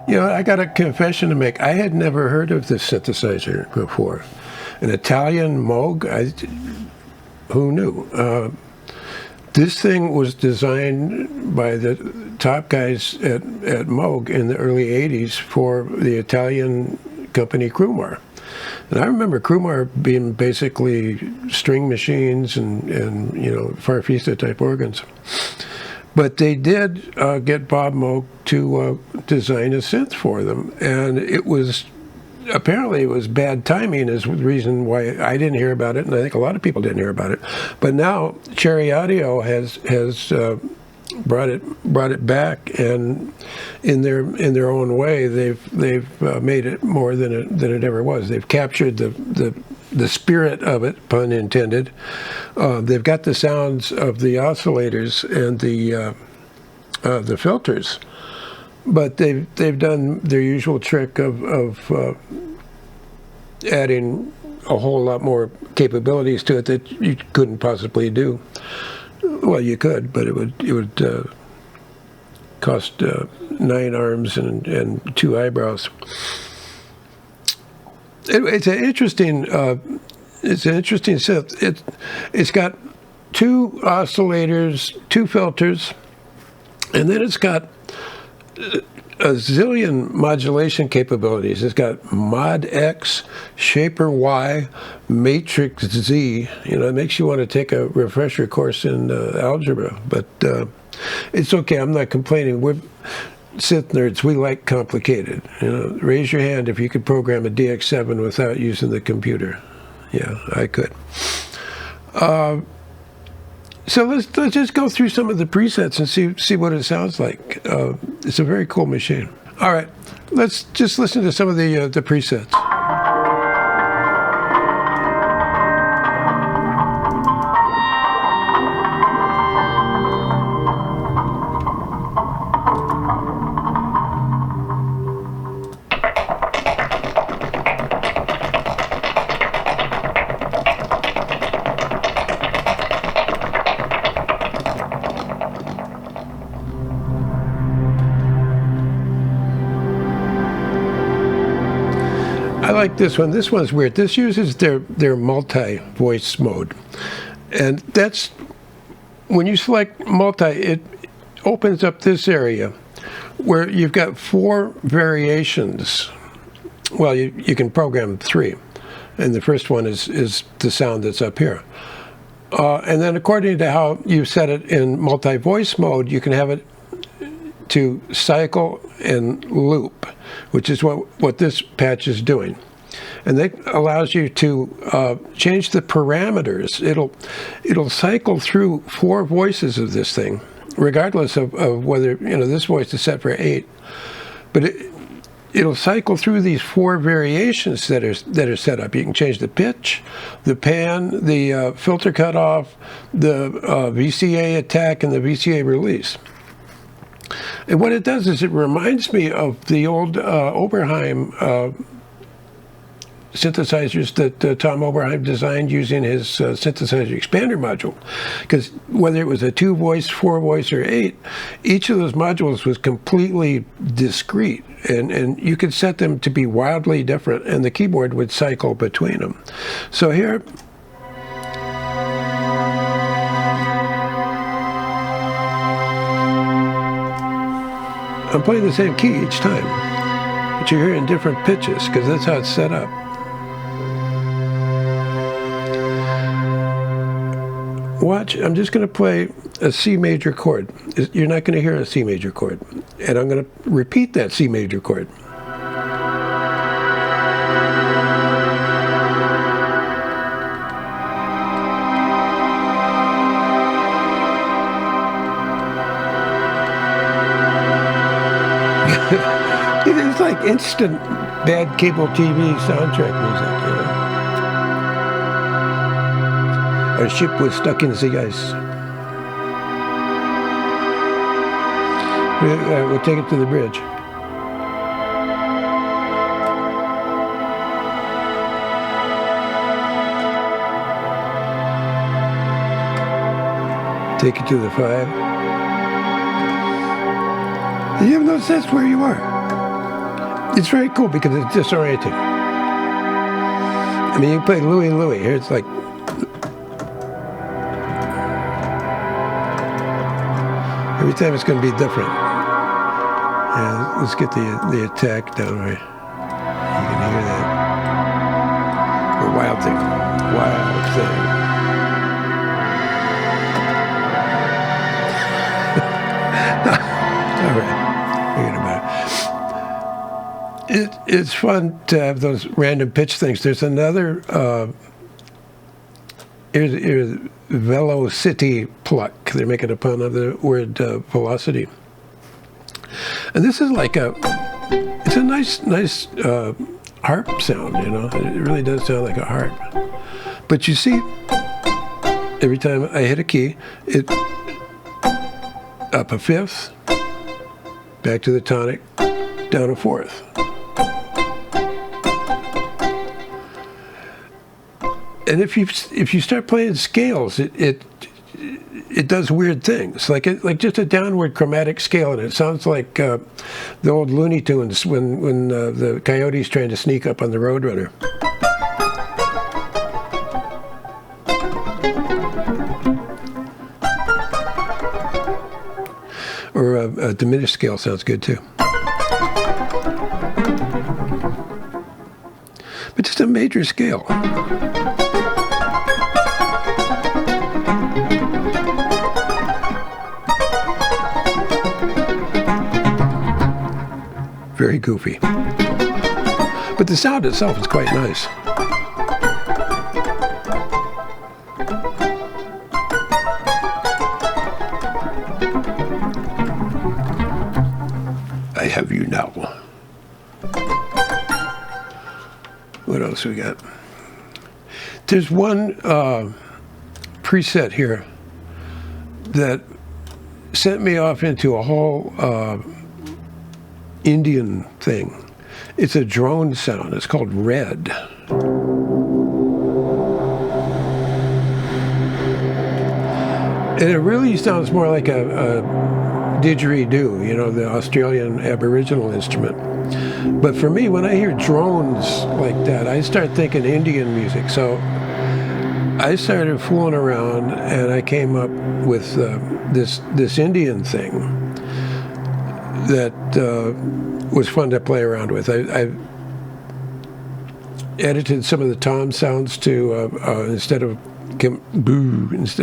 You know, I got a confession to make. I had never heard of this synthesizer before. An Italian Moog? Who knew? This thing was designed by the top guys at Moog in the early 80s for the Italian company Crumar. And I remember Crumar being basically string machines and you know, Farfisa type organs. But they did get Bob Moog to design a synth for them, and it was apparently it was bad timing is the reason why I didn't hear about it, and I think a lot of people didn't hear about it. But now Cherry Audio has brought it back, and in their own way they've made it more than it ever was. They've captured the spirit of it, pun intended. They've got the sounds of the oscillators and the filters, but they've done their usual trick of adding a whole lot more capabilities to it that you couldn't possibly do. Well, you could, but it would cost 9 arms and 2 eyebrows. It's an interesting synth. It's got 2 oscillators, 2 filters, and then it's got a zillion modulation capabilities. It's got mod X, shaper Y, matrix Z. You know, it makes you want to take a refresher course in algebra, but it's okay. I'm not complaining. We're synth nerds. We like complicated. You know, raise your hand if you could program a DX7 without using the computer. Yeah, I could. So let's just go through some of the presets and see what it sounds like. It's a very cool machine. All right, let's just listen to some of the presets. I like this one. This one's weird. This uses their multi-voice mode. And that's, when you select multi, it opens up this area where you've got 4 variations. Well, you can program 3. And the first one is the sound that's up here. And then according to how you set it in multi-voice mode, you can have it to cycle and loop, which is what this patch is doing. And that allows you to change the parameters. It'll cycle through 4 voices of this thing, regardless of whether, you know, this voice is set for 8. But it'll cycle through these 4 variations that are set up. You can change the pitch, the pan, the filter cutoff, the VCA attack, and the VCA release. And what it does is it reminds me of the old Oberheim synthesizers that Tom Oberheim designed using his synthesizer expander module. Because whether it was a 2-voice, 4-voice, or 8, each of those modules was completely discrete. And you could set them to be wildly different, and the keyboard would cycle between them. So here, I'm playing the same key each time, but you're hearing different pitches because that's how it's set up. Watch, I'm just going to play a C major chord. You're not going to hear a C major chord. And I'm going to repeat that C major chord. It's like instant bad cable TV soundtrack music, you know. Our ship was stuck in the ice. We'll take it to the bridge. Take it to the 5. You have no sense where you are. It's very cool because it's disorienting. I mean, you can play Louie Louie. Here it's like... Every time it's going to be different. Yeah, let's get the attack down right. You can hear that. A wild thing. Wild thing. All right. Forget about it. It's fun to have those random pitch things. There's another... here's velocity pluck. They're making a pun of the word velocity. And this is like it's a nice harp sound, you know. It really does sound like a harp. But you see, every time I hit a key, it up a fifth, back to the tonic, down a fourth. And if you start playing scales, it does weird things, like just a downward chromatic scale, and it sounds like the old Looney Tunes when the coyote's trying to sneak up on the Roadrunner. Or a diminished scale sounds good too. But just a major scale. Very goofy. But the sound itself is quite nice. I have you now. What else we got? There's one preset here that sent me off into a whole Indian thing. It's a drone sound. It's called Red. And it really sounds more like a didgeridoo, you know, the Australian Aboriginal instrument. But for me, when I hear drones like that, I start thinking Indian music. So I started fooling around, and I came up with this Indian thing that was fun to play around with. I edited some of the tom sounds to instead of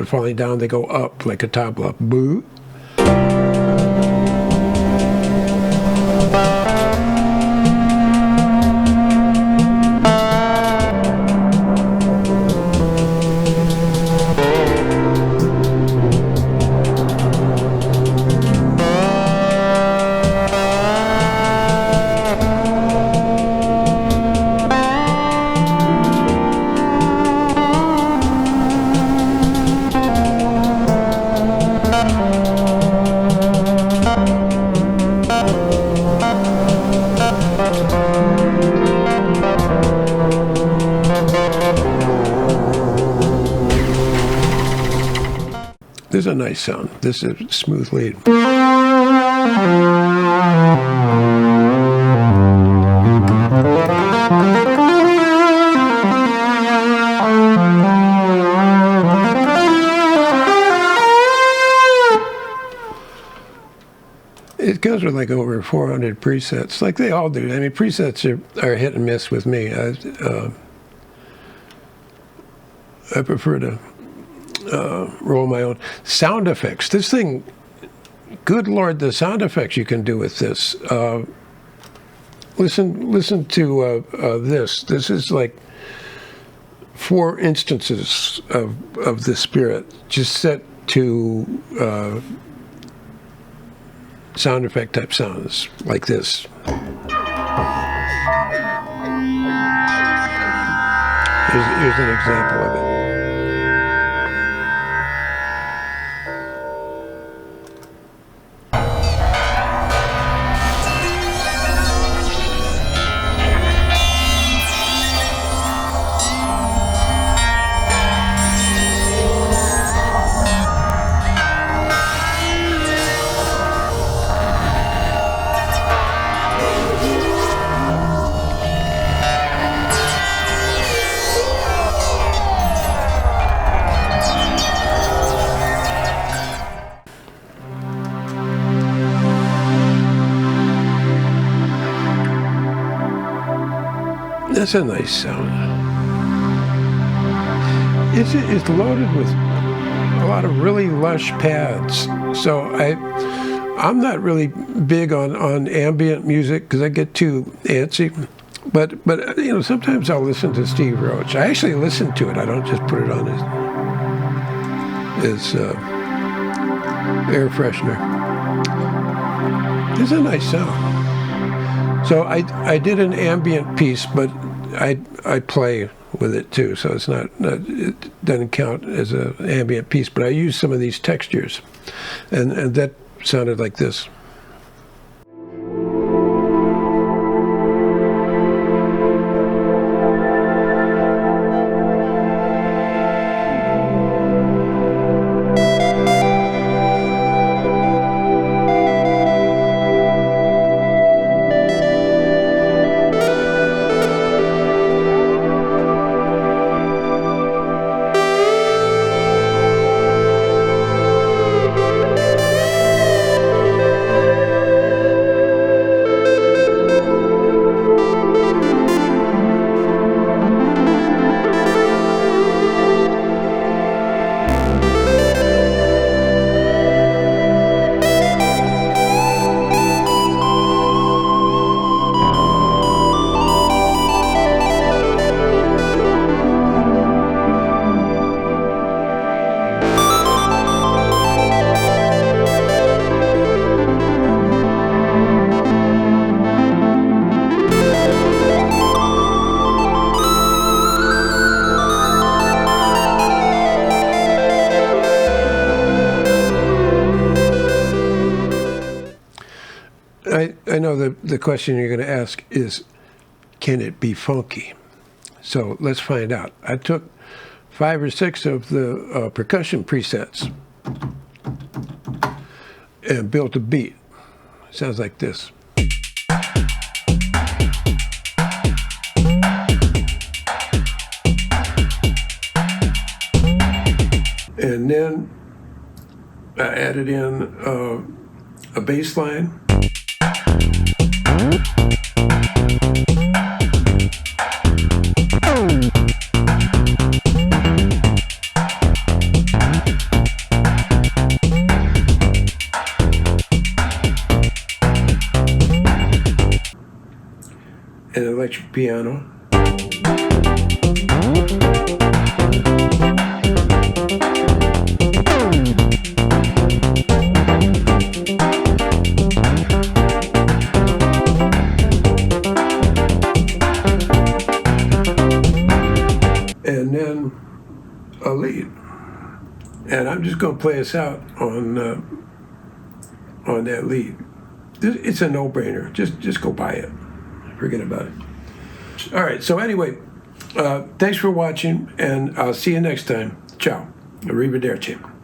falling down, they go up like a tabla. Boo. There's a nice sound. This is a smooth lead. It goes with like over 400 presets, like they all do. I mean, presets are hit and miss with me. I prefer to roll my own sound effects. This thing, good Lord, the sound effects you can do with this. Listen to this. This is like 4 instances of the Spirit, just set to sound effect type sounds like this. Here's an example of it. That's a nice sound. It's loaded with a lot of really lush pads. So I'm not really big on ambient music because I get too antsy. But you know, sometimes I'll listen to Steve Roach. I actually listen to it. I don't just put it on as air freshener. It's a nice sound. So I did an ambient piece, but I play with it too. So it's not it doesn't count as an ambient piece. But I used some of these textures, and that sounded like this. I know the question you're going to ask is, can it be funky? So let's find out. I took 5 or 6 of the percussion presets and built a beat. Sounds like this. And then I added in a bass line. An electric piano. And then a lead. And I'm just going to play us out on that lead. It's a no-brainer. Just go buy it. Forget about it. All right, so anyway, thanks for watching, and I'll see you next time. Ciao. Arrivederci.